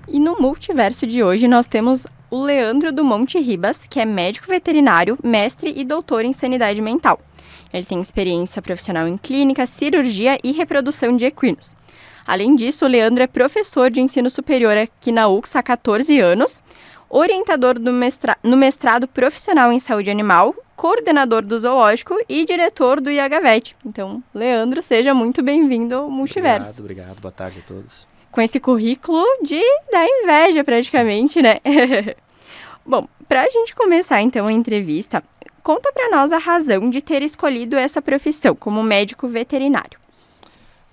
E no multiverso de hoje nós temos o Leandro do Monte Ribas, que é médico veterinário, mestre e doutor em sanidade mental. Ele tem experiência profissional em clínica, cirurgia e reprodução de equinos. Além disso, o Leandro é professor de ensino superior aqui na UX há 14 anos, orientador no mestrado profissional em saúde animal, coordenador do zoológico e diretor do IHVET. Então, Leandro, seja muito bem-vindo ao Multiverso. Obrigado. Boa tarde a todos. Com esse currículo da inveja, praticamente, né? Bom, para a gente começar, então, a entrevista, conta para nós a razão de ter escolhido essa profissão como médico veterinário.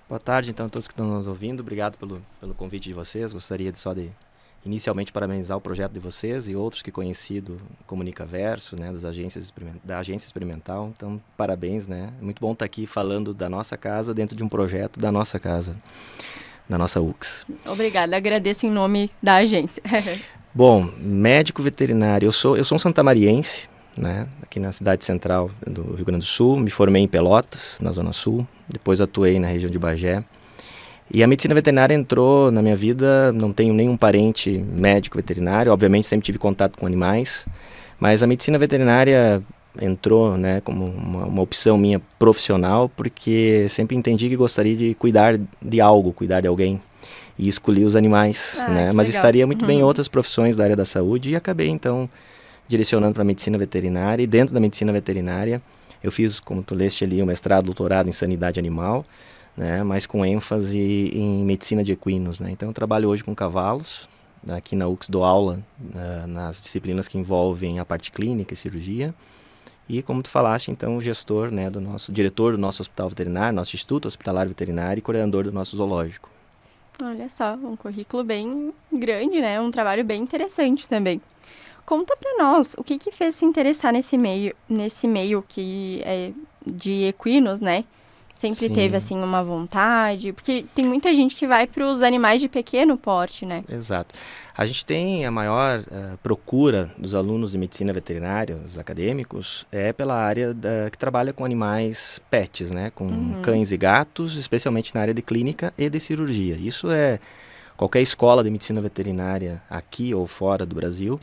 Boa tarde, então, a todos que estão nos ouvindo. Obrigado pelo convite de vocês. Gostaria de inicialmente parabenizar o projeto de vocês e outros que conheci do Comunicaverso, né, da Agência Experimental. Então, parabéns, né? É muito bom estar aqui falando da nossa casa dentro de um projeto da nossa casa, da nossa UX. Obrigada, agradeço em nome da agência. Bom, médico veterinário, eu sou um santamariense, né, aqui na cidade central do Rio Grande do Sul. Me formei em Pelotas, na Zona Sul, depois atuei na região de Bagé. E a medicina veterinária entrou na minha vida. Não tenho nenhum parente médico veterinário, obviamente sempre tive contato com animais, mas a medicina veterinária entrou, né, como uma opção minha profissional, porque sempre entendi que gostaria de cuidar de algo, cuidar de alguém, e escolhi os animais, né, mas legal. estaria muito bem em outras profissões da área da saúde, e acabei então direcionando para a medicina veterinária. E dentro da medicina veterinária eu fiz, como tu leste ali, um mestrado, doutorado em sanidade animal, né, mas com ênfase em medicina de equinos, né. Então eu trabalho hoje com cavalos. Aqui na UX dou aula nas disciplinas que envolvem a parte clínica e cirurgia. E como tu falaste, então, o gestor, né, diretor do nosso hospital veterinário, nosso Instituto Hospitalar Veterinário, e coordenador do nosso zoológico. Olha só, um currículo bem grande, né? Um trabalho bem interessante também. Conta pra nós, o que fez se interessar nesse meio que é de equinos, né? Sempre Sim. teve, assim, uma vontade, porque tem muita gente que vai para os animais de pequeno porte, né? Exato. A gente tem a maior procura dos alunos de medicina veterinária, os acadêmicos, pela área que trabalha com animais pets, né? Com cães e gatos, especialmente na área de clínica e de cirurgia. Isso qualquer escola de medicina veterinária aqui ou fora do Brasil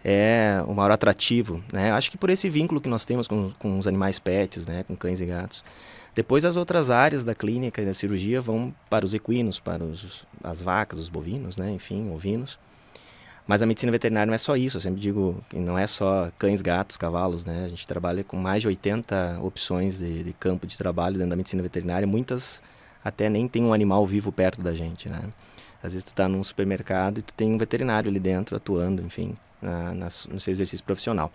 é o maior atrativo, né? Acho que por esse vínculo que nós temos com os animais pets, né? Com cães e gatos. Depois as outras áreas da clínica e da cirurgia vão para os equinos, para as vacas, os bovinos, né? Enfim, ovinos. Mas a medicina veterinária não é só isso. Eu sempre digo que não é só cães, gatos, cavalos, né? A gente trabalha com mais de 80 opções de campo de trabalho dentro da medicina veterinária. Muitas até nem tem um animal vivo perto da gente, né? Às vezes tu tá num supermercado e tu tem um veterinário ali dentro atuando, enfim, no seu exercício profissional.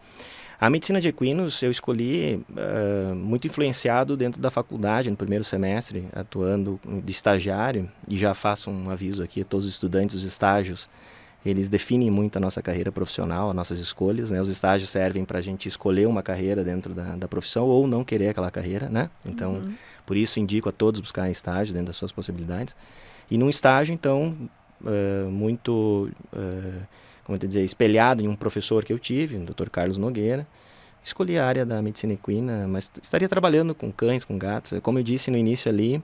A medicina de equinos eu escolhi muito influenciado dentro da faculdade, no primeiro semestre, atuando de estagiário, e já faço um aviso aqui a todos os estudantes, os estágios, eles definem muito a nossa carreira profissional, as nossas escolhas, né? Os estágios servem para a gente escolher uma carreira dentro da profissão ou não querer aquela carreira, né? Então, por isso indico a todos buscarem estágio dentro das suas possibilidades. E num estágio, então, como eu te dizer, espelhado em um professor que eu tive, o Dr. Carlos Nogueira, escolhi a área da medicina equina, mas estaria trabalhando com cães, com gatos. Como eu disse no início ali,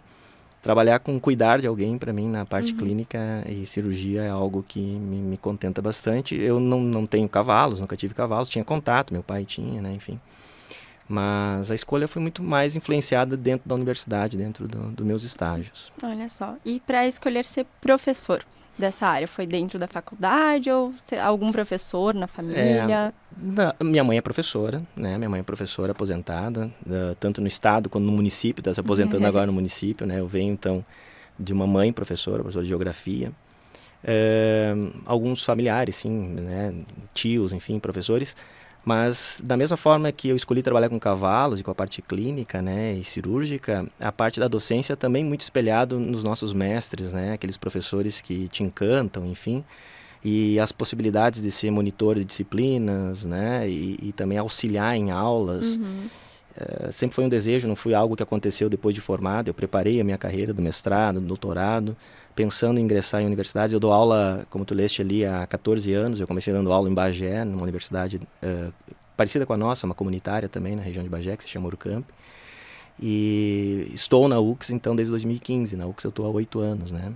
trabalhar com cuidar de alguém, para mim, na parte clínica e cirurgia é algo que me contenta bastante. Eu não tenho cavalos, nunca tive cavalos, tinha contato, meu pai tinha, né, enfim. Mas a escolha foi muito mais influenciada dentro da universidade, dentro dos meus estágios. Olha só, e para escolher ser professor dessa área, foi dentro da faculdade ou algum professor na família? Minha mãe é professora, né? Minha mãe é professora aposentada, tanto no estado quanto no município, está se aposentando agora no município, né? Eu venho, então, de uma mãe professora de geografia. Alguns familiares, sim, né? Tios, enfim, professores. Mas, da mesma forma que eu escolhi trabalhar com cavalos e com a parte clínica, né, e cirúrgica, a parte da docência também muito espelhado nos nossos mestres, né, aqueles professores que te encantam, enfim, e as possibilidades de ser monitor de disciplinas, né, e também auxiliar em aulas. Sempre foi um desejo, não foi algo que aconteceu depois de formado. Eu preparei a minha carreira do mestrado, do doutorado, pensando em ingressar em universidades. Eu dou aula, como tu leste ali, há 14 anos. Eu comecei dando aula em Bagé, numa universidade parecida com a nossa, uma comunitária também, na região de Bagé, que se chama Urucamp. E estou na UX, então, desde 2015. Na UX eu estou há 8 anos, né?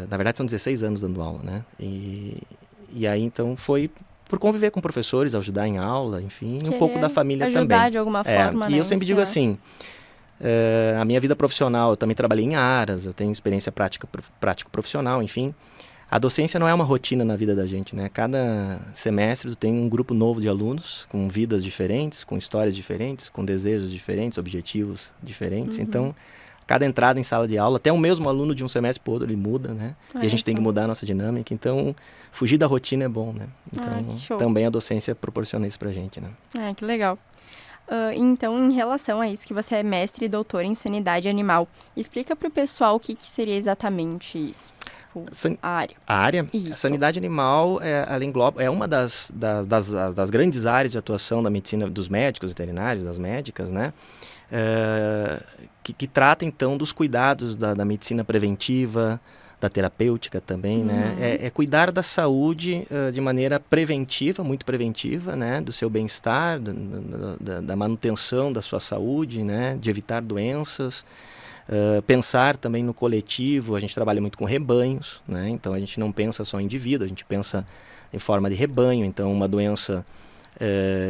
Na verdade, são 16 anos dando aula, né? E aí, então, foi por conviver com professores, ajudar em aula, enfim, um pouco da família ajudar também. Ajudar de alguma forma, E né? eu sempre digo assim, a minha vida profissional, eu também trabalhei em aras, eu tenho experiência prático-profissional, enfim. A docência não é uma rotina na vida da gente, né? Cada semestre tu tem um grupo novo de alunos, com vidas diferentes, com histórias diferentes, com desejos diferentes, objetivos diferentes. Então, cada entrada em sala de aula, até o mesmo aluno de um semestre para o outro, ele muda, né? E a gente tem que mudar a nossa dinâmica. Então, fugir da rotina é bom, né? Então, também a docência proporciona isso pra gente, né? Que legal. Então, em relação a isso, que você é mestre e doutor em sanidade animal, explica para o pessoal o que seria exatamente isso. A área. A área? Isso. A sanidade animal, ela engloba, é uma das grandes áreas de atuação da medicina, dos médicos veterinários, das médicas, né? Que trata, então, dos cuidados da medicina preventiva, da terapêutica também, né? É cuidar da saúde de maneira preventiva, muito preventiva, né? Do seu bem-estar, da manutenção da sua saúde, né? De evitar doenças. Pensar também no coletivo, a gente trabalha muito com rebanhos, né? Então a gente não pensa só em indivíduo, a gente pensa em forma de rebanho. Então uma doença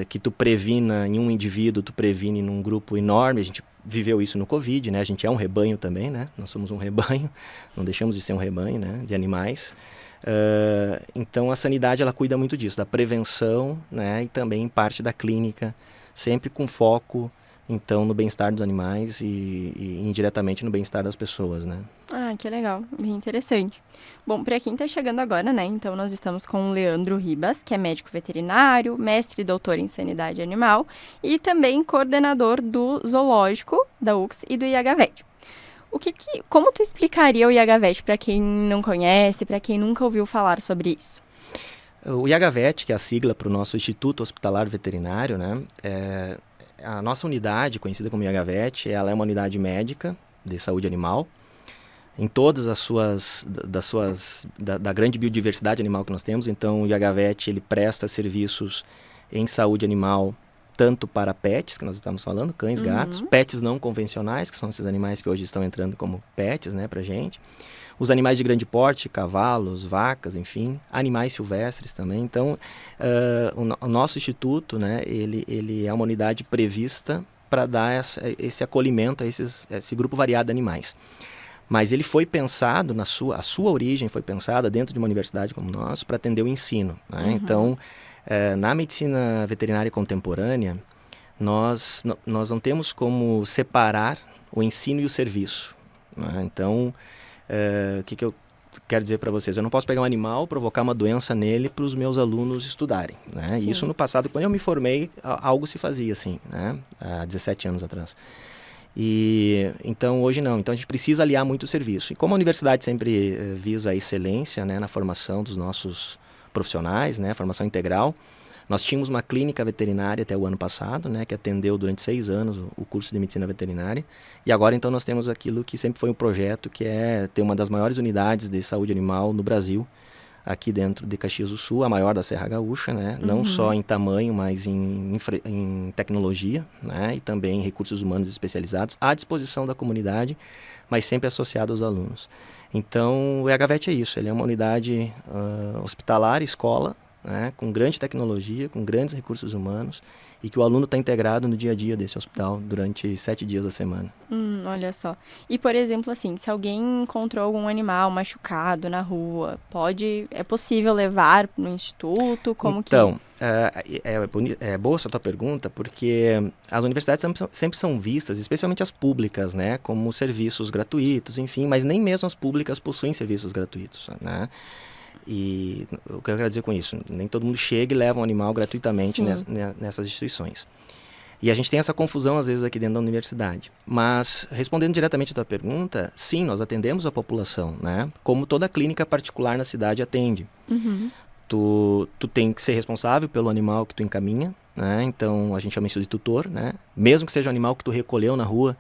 que tu previna em um indivíduo, tu previne num grupo enorme. A gente viveu isso no Covid, né? A gente é um rebanho também, né? Nós somos um rebanho, não deixamos de ser um rebanho, né? De animais. Então a sanidade, ela cuida muito disso, da prevenção, né? E também em parte da clínica, sempre com foco, então, no bem-estar dos animais e indiretamente no bem-estar das pessoas, né? Que legal, bem interessante. Bom, para quem está chegando agora, né? Então, nós estamos com o Leandro Ribas, que é médico veterinário, mestre e doutor em sanidade animal e também coordenador do zoológico da UX e do IHVET. Como tu explicaria o IHVET para quem não conhece, para quem nunca ouviu falar sobre isso? O IHVET, que é a sigla para o nosso Instituto Hospitalar Veterinário, né? A nossa unidade, conhecida como IHVET, ela é uma unidade médica de saúde animal. Em todas da grande biodiversidade animal que nós temos. Então, o IHVET, ele presta serviços em saúde animal, tanto para pets, que nós estamos falando, cães, gatos, pets não convencionais, que são esses animais que hoje estão entrando como pets, né, pra gente. Os animais de grande porte, cavalos, vacas, enfim, animais silvestres também. Então, o nosso instituto, né, ele é uma unidade prevista para dar esse acolhimento a esse grupo variado de animais. Mas ele foi pensado, a sua origem foi pensada dentro de uma universidade como nós para atender o ensino, né? Então, na medicina veterinária contemporânea, nós não temos como separar o ensino e o serviço, né? Então, o que eu quero dizer para vocês? Eu não posso pegar um animal, provocar uma doença nele para os meus alunos estudarem, né? E isso no passado, quando eu me formei, algo se fazia assim, né? Há 17 anos atrás. E então hoje não, então a gente precisa aliar muito o serviço. E como a universidade sempre visa a excelência, né, na formação dos nossos profissionais, né, formação integral, nós tínhamos uma clínica veterinária até o ano passado, né, que atendeu durante 6 anos o curso de medicina veterinária. E agora então nós temos aquilo que sempre foi um projeto, que é ter uma das maiores unidades de saúde animal no Brasil, aqui dentro de Caxias do Sul, a maior da Serra Gaúcha, né? Não só em tamanho, mas em tecnologia, né? E também em recursos humanos especializados, à disposição da comunidade, mas sempre associado aos alunos. Então, o IHVET é isso, ele é uma unidade hospitalar, escola, né? Com grande tecnologia, com grandes recursos humanos, e que o aluno está integrado no dia a dia desse hospital durante 7 dias da semana. Olha só. E, por exemplo, assim, se alguém encontrou algum animal machucado na rua, é possível levar no instituto? Então, é boa essa tua pergunta, porque as universidades sempre são vistas, especialmente as públicas, né, como serviços gratuitos, enfim, mas nem mesmo as públicas possuem serviços gratuitos, né? E o que eu quero dizer com isso? Nem todo mundo chega e leva um animal gratuitamente nessas instituições. E a gente tem essa confusão, às vezes, aqui dentro da universidade. Mas, respondendo diretamente a tua pergunta, sim, nós atendemos a população, né? Como toda clínica particular na cidade atende. Tu tem que ser responsável pelo animal que tu encaminha, né? Então, a gente chama isso de tutor, né? Mesmo que seja um animal que tu recolheu na rua,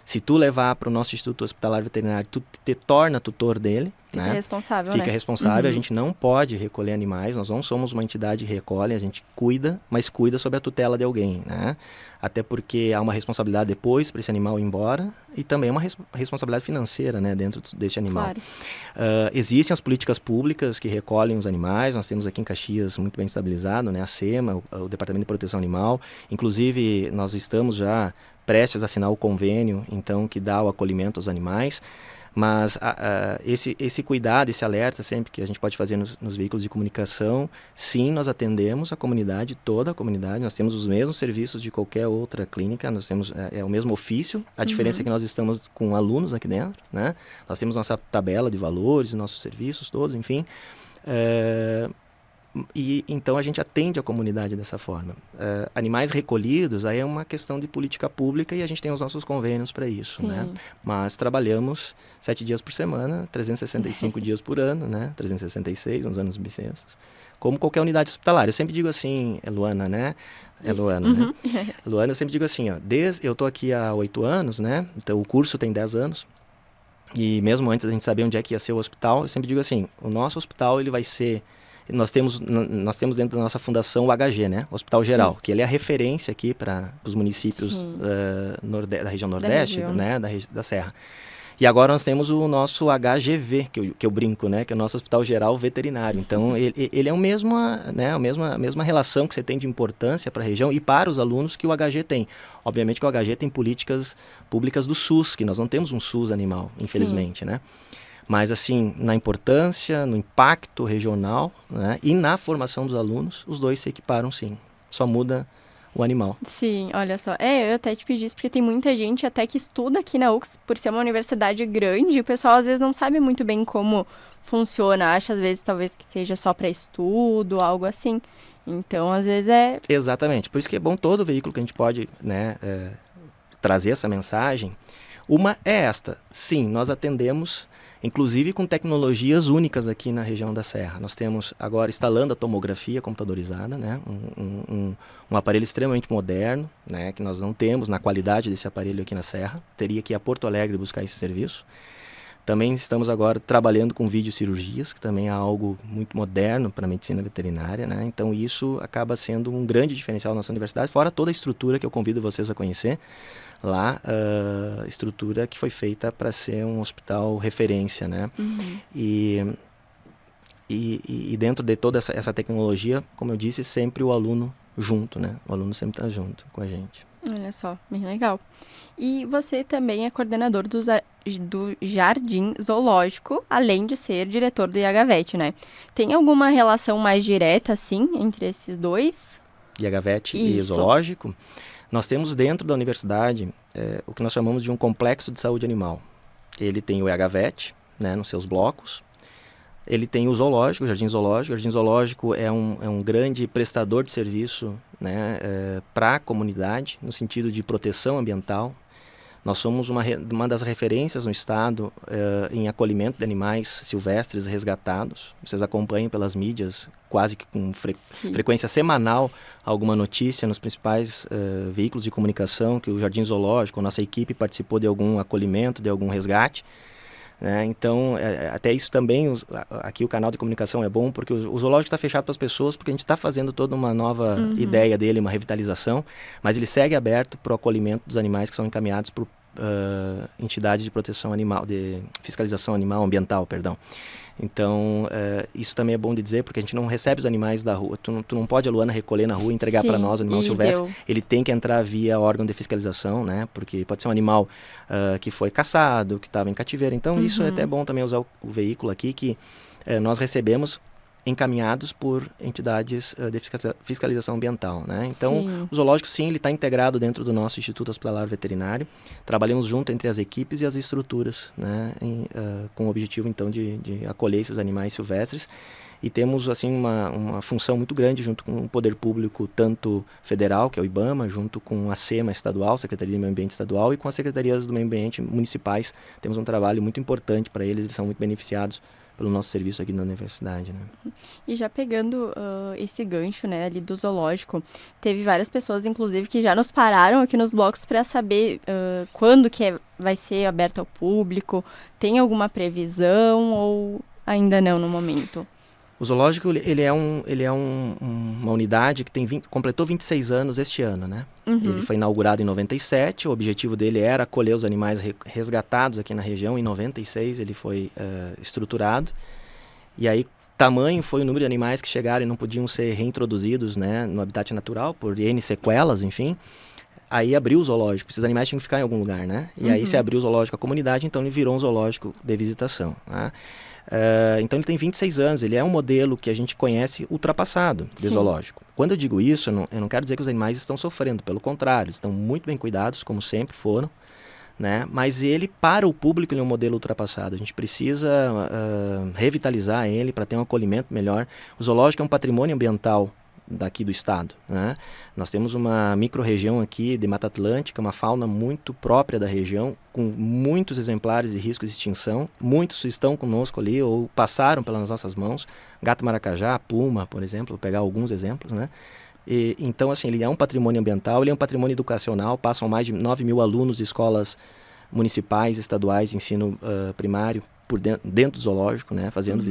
Se tu levar para o nosso Instituto Hospitalar Veterinário, tu te torna tutor dele. Fica né? responsável, Fica né? responsável, a gente não pode recolher animais, nós não somos uma entidade que recolhe, a gente cuida, mas cuida sob a tutela de alguém, né? Até porque há uma responsabilidade depois para esse animal ir embora e também uma responsabilidade financeira, né, dentro desse animal. Claro. Existem as políticas públicas que recolhem os animais, nós temos aqui em Caxias muito bem estabilizado, né, a SEMA, o Departamento de Proteção Animal, inclusive nós estamos já prestes a assinar o convênio, então, que dá o acolhimento aos animais. Mas esse cuidado, esse alerta sempre que a gente pode fazer nos veículos de comunicação, sim, nós atendemos a comunidade, toda a comunidade, nós temos os mesmos serviços de qualquer outra clínica, nós temos o mesmo ofício, a diferença é que nós estamos com alunos aqui dentro, né? Nós temos nossa tabela de valores, nossos serviços todos, enfim. E então a gente atende a comunidade dessa forma. Animais recolhidos, aí é uma questão de política pública e a gente tem os nossos convênios para isso, né? Mas trabalhamos 7 dias por semana, 365 dias por ano, né? 366 nos anos bissextos, como qualquer unidade hospitalar. Eu sempre digo assim, Luana, né? Luana, né? Luana, eu sempre digo assim, ó, eu tô aqui há 8 anos, né? Então o curso tem 10 anos. E mesmo antes da gente saber onde é que ia ser o hospital, eu sempre digo assim, o nosso hospital ele vai ser... Nós temos dentro da nossa fundação o HG, né? Hospital Geral, que ele é a referência aqui para os municípios da região Nordeste, né? Da Serra. E agora nós temos o nosso HGV, que eu brinco, né? Que é o nosso Hospital Geral Veterinário. Então, ele é a mesma relação que você tem de importância para a região e para os alunos que o HG tem. Obviamente que o HG tem políticas públicas do SUS, que nós não temos um SUS animal, infelizmente, né? Mas, assim, na importância, no impacto regional, né, e na formação dos alunos, os dois se equiparam, sim. Só muda o animal. Sim, olha só. Eu até te pedi isso porque tem muita gente até que estuda aqui na UX, por ser uma universidade grande, e o pessoal às vezes não sabe muito bem como funciona. Acha, às vezes, talvez que seja só para estudo, algo assim. Então, às vezes é... Exatamente. Por isso que é bom todo veículo que a gente pode, né, trazer essa mensagem. Uma é esta. Sim, nós atendemos... inclusive com tecnologias únicas aqui na região da Serra. Nós temos agora instalando a tomografia computadorizada, né? Um aparelho extremamente moderno, né? Que nós não temos na qualidade desse aparelho aqui na Serra. Teria que ir a Porto Alegre buscar esse serviço. Também estamos agora trabalhando com videocirurgias, que também é algo muito moderno para a medicina veterinária, né? Então isso acaba sendo um grande diferencial da nossa universidade, fora toda a estrutura que eu convido vocês a conhecer. Lá, estrutura que foi feita para ser um hospital referência, né? E dentro de toda essa tecnologia, como eu disse, sempre o aluno junto, né? O aluno sempre está junto com a gente. Olha só, bem legal. E você também é coordenador do Jardim Zoológico, além de ser diretor do IHVET, né? Tem alguma relação mais direta, assim, entre esses dois? IHVET e zoológico? Nós temos dentro da universidade o que nós chamamos de um complexo de saúde animal. Ele tem o IHVET, né, nos seus blocos. Ele tem o zoológico, o Jardim Zoológico. O Jardim Zoológico é um grande prestador de serviço, né, para a comunidade, no sentido de proteção ambiental. Nós somos uma das referências no estado em acolhimento de animais silvestres resgatados. Vocês acompanham pelas mídias, quase que com frequência semanal, alguma notícia nos principais veículos de comunicação que o Jardim Zoológico, a nossa equipe participou de algum acolhimento, de algum resgate. Então, até isso também, aqui o canal de comunicação é bom, porque o zoológico está fechado para as pessoas, porque a gente está fazendo toda uma nova ideia dele, uma revitalização, mas ele segue aberto para o acolhimento dos animais que são encaminhados por entidades de proteção animal, de fiscalização animal, ambiental, perdão. Então, isso também é bom de dizer, porque a gente não recebe os animais da rua. Tu não pode, a Luana, recolher na rua e entregar para nós o animal silvestre. Ele tem que entrar via órgão de fiscalização, né? Porque pode ser um animal que foi caçado, que estava em cativeiro. Então, isso é até bom também usar o veículo aqui, que nós recebemos encaminhados por entidades de fiscalização ambiental, né? Então, o zoológico, sim, ele está integrado dentro do nosso Instituto Hospitalar Veterinário. Trabalhamos junto entre as equipes e as estruturas, né? Com o objetivo, então, de acolher esses animais silvestres. E temos, assim, uma função muito grande junto com o poder público, tanto federal, que é o IBAMA, junto com a SEMA estadual, Secretaria de Meio Ambiente Estadual, e com as secretarias do meio ambiente municipais. Temos um trabalho muito importante para eles são muito beneficiados pelo nosso serviço aqui na universidade, né? E já pegando esse gancho, né, ali do zoológico, teve várias pessoas, inclusive, que já nos pararam aqui nos blocos para saber quando que vai ser aberto ao público? Tem alguma previsão ou ainda não no momento? O zoológico, ele é uma unidade que completou 26 anos este ano, né? Ele foi inaugurado em 97, o objetivo dele era acolher os animais resgatados aqui na região. Em 96 ele foi estruturado, e aí tamanho foi o número de animais que chegaram e não podiam ser reintroduzidos, né, no habitat natural, por N sequelas, enfim. Aí abriu o zoológico, esses animais tinham que ficar em algum lugar, né? E aí se abriu o zoológico à comunidade, então ele virou um zoológico de visitação, né? Então ele tem 26 anos, ele é um modelo que a gente conhece ultrapassado de zoológico. Quando eu digo isso, eu não quero dizer que os animais estão sofrendo, pelo contrário, estão muito bem cuidados, como sempre foram, né? Mas ele, para o público, ele é um modelo ultrapassado. A gente precisa revitalizar ele para ter um acolhimento melhor. O zoológico é um patrimônio ambiental daqui do estado, né? Nós temos uma micro-região aqui de Mata Atlântica, uma fauna muito própria da região, com muitos exemplares de risco de extinção. Muitos estão conosco ali ou passaram pelas nossas mãos. Gato maracajá, puma, por exemplo, vou pegar alguns exemplos, né? Então, assim, ele é um patrimônio ambiental, ele é um patrimônio educacional. Passam mais de 9 mil alunos de escolas municipais, estaduais de ensino primário por dentro do zoológico, né? Fazendo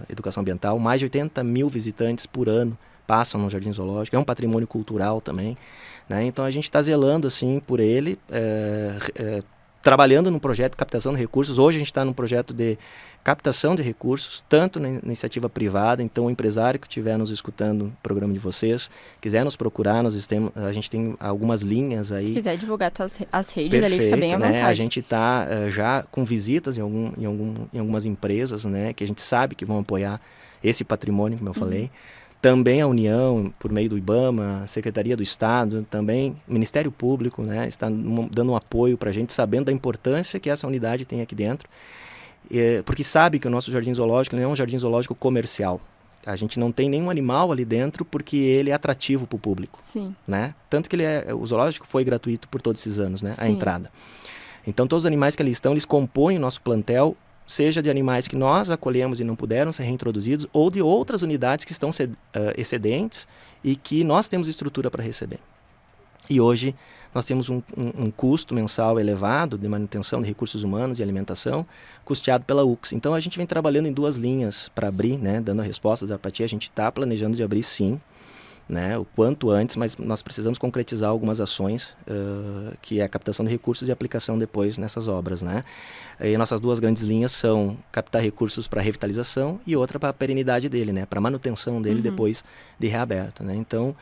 educação ambiental. Mais de 80 mil visitantes por ano passam no Jardim Zoológico. É um patrimônio cultural também, né? Então a gente está zelando assim por ele, trabalhando no projeto de captação de recursos. Hoje a gente está num projeto de captação de recursos, tanto na iniciativa privada. Então o empresário que estiver nos escutando no programa de vocês, quiser nos procurar, a gente tem algumas linhas aí. Se quiser divulgar as redes, perfeito, ali fica bem à vontade. Né? A gente está já com visitas em algumas empresas, né, que a gente sabe que vão apoiar esse patrimônio, como eu falei. Também a União, por meio do IBAMA, Secretaria do Estado, também Ministério Público, né, está dando um apoio para a gente, sabendo da importância que essa unidade tem aqui dentro, porque sabe que o nosso jardim zoológico não é um jardim zoológico comercial. A gente não tem nenhum animal ali dentro porque ele é atrativo para o público. Sim. Né? Tanto que o zoológico foi gratuito por todos esses anos, né, a entrada. Então todos os animais que ali estão, eles compõem o nosso plantel, seja de animais que nós acolhemos e não puderam ser reintroduzidos, ou de outras unidades que estão excedentes e que nós temos estrutura para receber. E hoje nós temos um custo mensal elevado de manutenção de recursos humanos e alimentação, custeado pela UX. Então a gente vem trabalhando em duas linhas para abrir, né, dando respostas à apatia. A gente está planejando de abrir sim, né, o quanto antes, mas nós precisamos concretizar algumas ações, que é a captação de recursos e aplicação depois nessas obras, né? E nossas duas grandes linhas são captar recursos para revitalização e outra para a perenidade dele, né, para manutenção dele depois de reaberto, né? Então,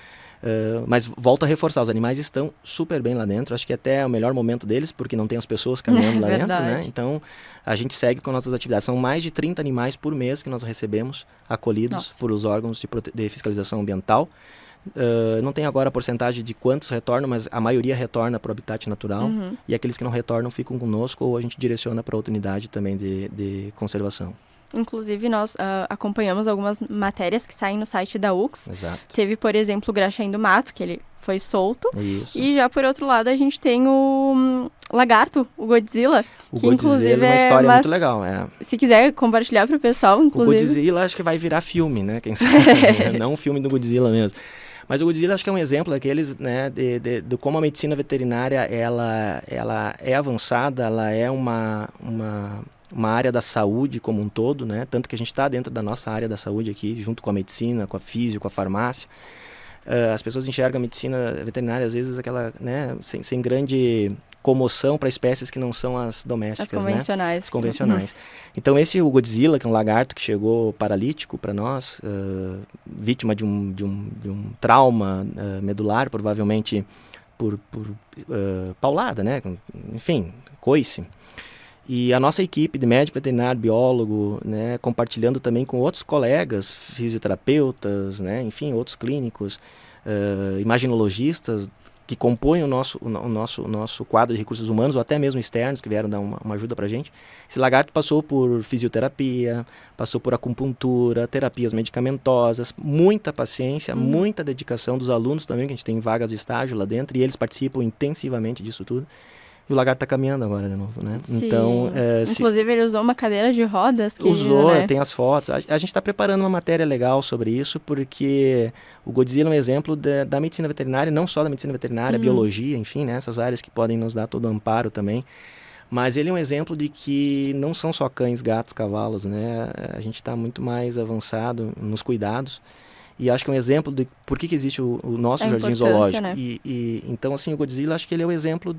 mas volto a reforçar, os animais estão super bem lá dentro. Acho que até é o melhor momento deles, porque não tem as pessoas caminhando lá dentro, né? Então a gente segue com nossas atividades. São mais de 30 animais por mês que nós recebemos, acolhidos por os órgãos de fiscalização ambiental. Não tem agora a porcentagem de quantos retornam, mas a maioria retorna para o habitat natural, e aqueles que não retornam ficam conosco, ou a gente direciona para outra unidade também de conservação. Inclusive, nós acompanhamos algumas matérias que saem no site da UX. Exato. Teve, por exemplo, o Graxaim do Mato, que ele foi solto. Isso. E já, por outro lado, a gente tem o lagarto, o Godzilla. O Godzilla é uma história muito legal. Se quiser compartilhar para o pessoal, inclusive. O Godzilla acho que vai virar filme, né? Quem sabe? Não um filme do Godzilla mesmo. Mas o Godzilla acho que é um exemplo daqueles, né, de como a medicina veterinária ela é avançada, ela é uma área da saúde como um todo, né? Tanto que a gente está dentro da nossa área da saúde aqui, junto com a medicina, com a físio, com a farmácia. As pessoas enxergam a medicina veterinária, às vezes, aquela, né, sem grande comoção para espécies que não são as domésticas, as convencionais. Né? As convencionais. Então, o Godzilla, que é um lagarto que chegou paralítico para nós, vítima de um trauma medular, provavelmente por paulada, né? Enfim, coice. E a nossa equipe de médico veterinário, biólogo, né, compartilhando também com outros colegas, fisioterapeutas, né, enfim, outros clínicos, imaginologistas, que compõem o nosso quadro de recursos humanos, ou até mesmo externos, que vieram dar uma ajuda para a gente. Esse lagarto passou por fisioterapia, passou por acupuntura, terapias medicamentosas, muita paciência, muita dedicação dos alunos também, que a gente tem vagas de estágio lá dentro, e eles participam intensivamente disso tudo. E o lagarto está caminhando agora de novo, né? Sim. Então, inclusive, ele usou uma cadeira de rodas. Usou, né? Tem as fotos. A gente está preparando uma matéria legal sobre isso, porque o Godzilla é um exemplo da medicina veterinária, não só da medicina veterinária, biologia, enfim, né? Essas áreas que podem nos dar todo o amparo também. Mas ele é um exemplo de que não são só cães, gatos, cavalos, né? A gente está muito mais avançado nos cuidados. E acho que é um exemplo de por que existe o nosso jardim zoológico. Né? Então, assim, o Godzilla, acho que ele é o exemplo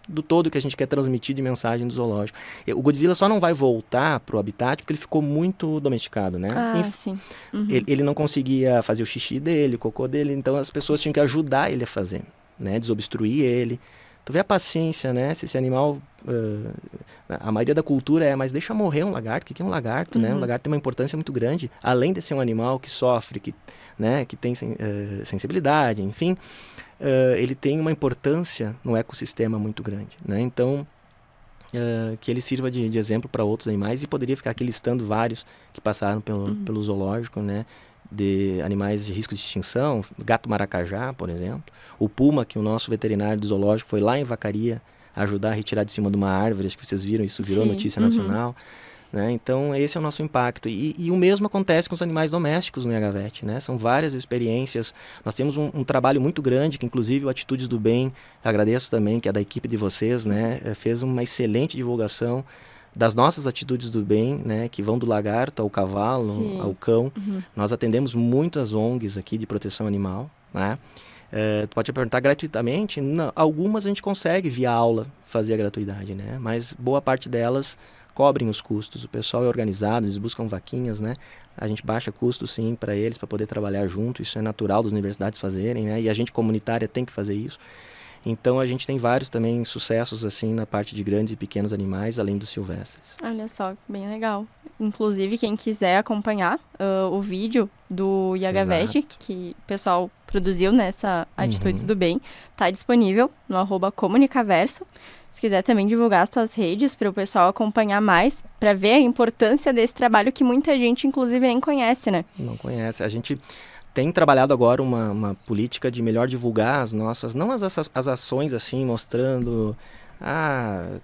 do todo que a gente quer transmitir de mensagem do zoológico. O Godzilla só não vai voltar para o habitat porque ele ficou muito domesticado, né? Sim. Ele não conseguia fazer o xixi dele, o cocô dele, então as pessoas tinham que ajudar ele a fazer, né? Desobstruir ele. Tu vê a paciência, né? Se esse animal... a maioria da cultura mas deixa morrer um lagarto. O que é um lagarto, né? Um lagarto tem uma importância muito grande. Além de ser um animal que sofre, que tem sensibilidade, enfim. Ele tem uma importância no ecossistema muito grande, né? Então, que ele sirva de exemplo para outros animais. E poderia ficar aqui listando vários que passaram pelo zoológico, né? De animais de risco de extinção, gato maracajá, por exemplo. O puma, que o nosso veterinário do zoológico foi lá em Vacaria ajudar a retirar de cima de uma árvore, acho que vocês viram, isso virou notícia nacional. Né? Então, esse é o nosso impacto. E o mesmo acontece com os animais domésticos no IHVET, né? São várias experiências. Nós temos um trabalho muito grande, que inclusive o Atitudes do Bem, agradeço também, que é da equipe de vocês, né? Fez uma excelente divulgação das nossas atitudes do bem, né, que vão do lagarto ao cavalo, ao cão. Nós atendemos muitas ONGs aqui de proteção animal, né? Tu pode perguntar gratuitamente? Não, algumas a gente consegue via aula fazer a gratuidade, né? Mas boa parte delas cobrem os custos. O pessoal é organizado, eles buscam vaquinhas, né? A gente baixa custos sim para eles, para poder trabalhar junto. Isso é natural das universidades fazerem, né? E a gente comunitária tem que fazer isso. Então, a gente tem vários também sucessos, assim, na parte de grandes e pequenos animais, além dos silvestres. Olha só, bem legal. Inclusive, quem quiser acompanhar o vídeo do IHVET, que o pessoal produziu nessa Atitudes do Bem, tá disponível no @comunicaverso. Se quiser também divulgar as tuas redes para o pessoal acompanhar mais, para ver a importância desse trabalho que muita gente, inclusive, nem conhece, né? Não conhece. A gente tem trabalhado agora uma política de melhor divulgar as nossas, não as ações assim, mostrando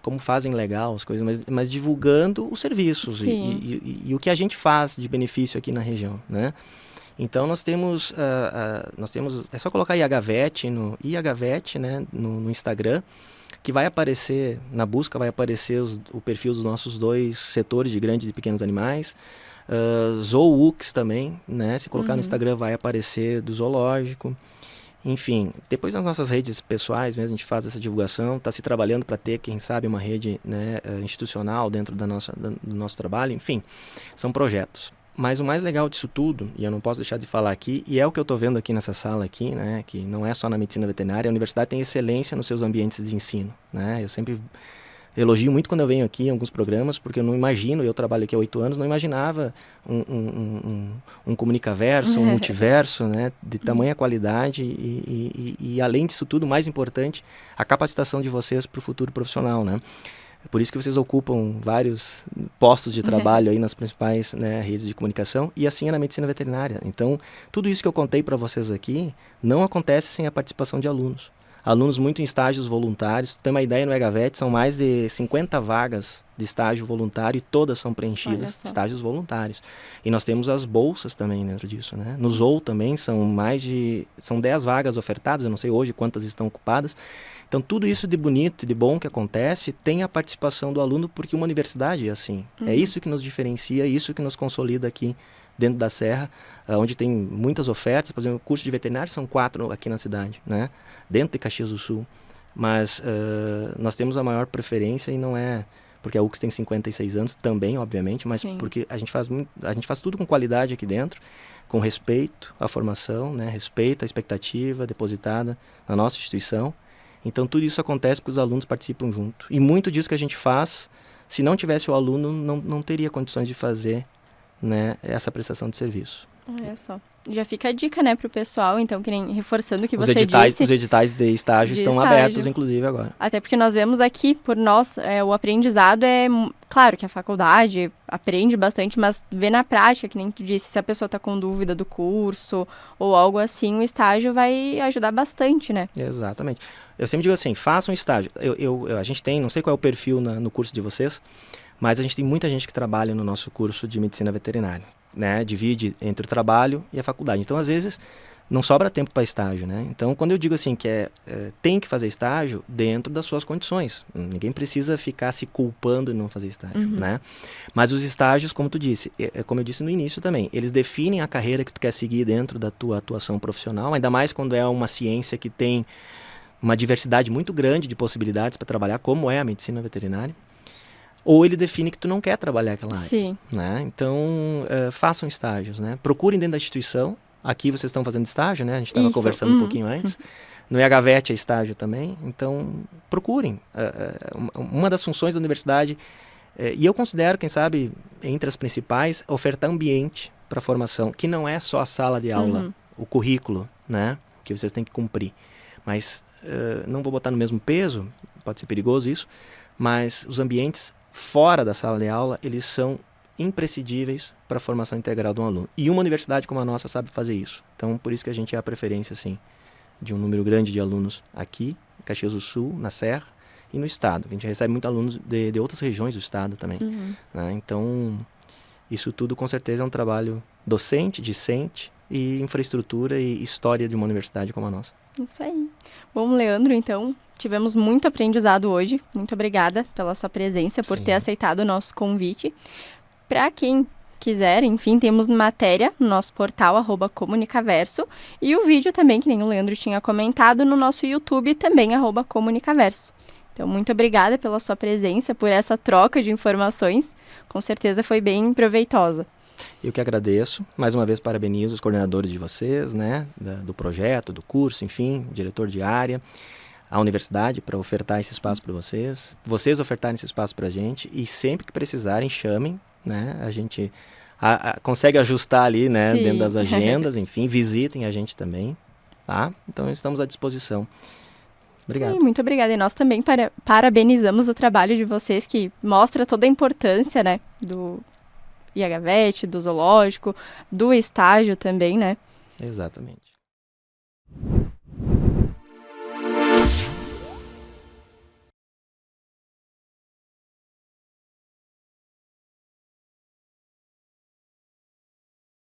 como fazem legal as coisas, mas divulgando os serviços e o que a gente faz de benefício aqui na região, né? Então nós temos, é só colocar IHVET né, no Instagram, que vai aparecer, na busca vai aparecer o perfil dos nossos 2 setores de grandes e pequenos animais. Zoolux também, né? Se colocar no Instagram vai aparecer do zoológico. Enfim, depois nas nossas redes pessoais mesmo a gente faz essa divulgação. Está se trabalhando para ter, quem sabe, uma rede, né, institucional dentro do nosso trabalho. Enfim, são projetos. Mas o mais legal disso tudo, e eu não posso deixar de falar aqui, e é o que eu estou vendo aqui nessa sala aqui, né, que não é só na medicina veterinária, a universidade tem excelência nos seus ambientes de ensino, né? Eu sempre elogio muito quando eu venho aqui em alguns programas, porque eu não imagino, eu trabalho aqui há 8 anos, não imaginava um comunicaverso, um multiverso, né, de tamanha qualidade e além disso tudo, mais importante, a capacitação de vocês para o futuro profissional, né? Por isso que vocês ocupam vários postos de trabalho aí nas principais, né, redes de comunicação, e assim é na medicina veterinária. Então, tudo isso que eu contei para vocês aqui não acontece sem a participação de alunos. Alunos muito em estágios voluntários. Tem uma ideia, no IHVET são mais de 50 vagas de estágio voluntário e todas são preenchidas, estágios voluntários. E nós temos as bolsas também dentro disso, né? No Zool também são 10 vagas ofertadas, eu não sei hoje quantas estão ocupadas. Então tudo isso de bonito e de bom que acontece tem a participação do aluno, porque uma universidade é assim. É isso que nos diferencia, isso que nos consolida aqui dentro da Serra, onde tem muitas ofertas. Por exemplo, o curso de veterinário são 4 aqui na cidade, né? Dentro de Caxias do Sul. Mas nós temos a maior preferência, e não é porque a UX tem 56 anos também, obviamente, mas porque a gente faz tudo com qualidade aqui dentro, com respeito à formação, né? Respeito à expectativa depositada na nossa instituição. Então tudo isso acontece porque os alunos participam junto. E muito disso que a gente faz, se não tivesse o aluno, não teria condições de fazer, né, essa prestação de serviço. Olha só. Já fica a dica, né, pro pessoal, então, que nem reforçando o que você disse. Os editais de estágio estão abertos, inclusive, agora. Até porque nós vemos aqui, por nós, o aprendizado claro que a faculdade aprende bastante, mas vê na prática, que nem tu disse, se a pessoa está com dúvida do curso ou algo assim, o estágio vai ajudar bastante, né? Exatamente. Eu sempre digo assim, faça um estágio. A gente tem, não sei qual é o perfil no curso de vocês, mas a gente tem muita gente que trabalha no nosso curso de medicina veterinária. né, divide entre o trabalho e a faculdade. Então, às vezes, não sobra tempo para estágio, né? Então, quando eu digo assim que tem que fazer estágio dentro das suas condições. Ninguém precisa ficar se culpando e não fazer estágio, né? Mas os estágios, como tu disse, como eu disse no início também, eles definem a carreira que tu quer seguir dentro da tua atuação profissional, ainda mais quando é uma ciência que tem uma diversidade muito grande de possibilidades para trabalhar, como é a medicina veterinária. Ou ele define que tu não quer trabalhar aquela área. Sim. Né? Então, façam estágios, né? Procurem dentro da instituição. Aqui vocês estão fazendo estágio, né? A gente estava conversando um pouquinho antes. No IHVET é estágio também. Então, procurem. Uma das funções da universidade, e eu considero, quem sabe, entre as principais, ofertar ambiente para a formação, que não é só a sala de aula, o currículo, né? Que vocês têm que cumprir. Mas não vou botar no mesmo peso, pode ser perigoso isso, mas os ambientes fora da sala de aula, eles são imprescindíveis para a formação integral de um aluno. E uma universidade como a nossa sabe fazer isso. Então, por isso que a gente é a preferência, assim, de um número grande de alunos aqui, em Caxias do Sul, na Serra e no Estado. A gente recebe muitos alunos de outras regiões do Estado também. Né? Então, isso tudo, com certeza, é um trabalho docente, discente e infraestrutura e história de uma universidade como a nossa. Isso aí. Bom, Leandro, então, tivemos muito aprendizado hoje. Muito obrigada pela sua presença, por ter aceitado o nosso convite. Para quem quiser, enfim, temos matéria no nosso portal, @comunicaverso, e o vídeo também, que nem o Leandro tinha comentado, no nosso YouTube, também, @comunicaverso. Então, muito obrigada pela sua presença, por essa troca de informações. Com certeza foi bem proveitosa. Eu que agradeço. Mais uma vez, parabenizo os coordenadores de vocês, né, do projeto, do curso, enfim, o diretor de área, a universidade, para ofertar esse espaço para vocês. Vocês ofertarem esse espaço para a gente e sempre que precisarem, chamem, né? A gente consegue ajustar ali, né, dentro das agendas, enfim, visitem a gente também, tá? Então, estamos à disposição. Obrigado. Sim, muito obrigada. E nós também parabenizamos o trabalho de vocês, que mostra toda a importância, né, do IHVET, do zoológico, do estágio também, né? Exatamente.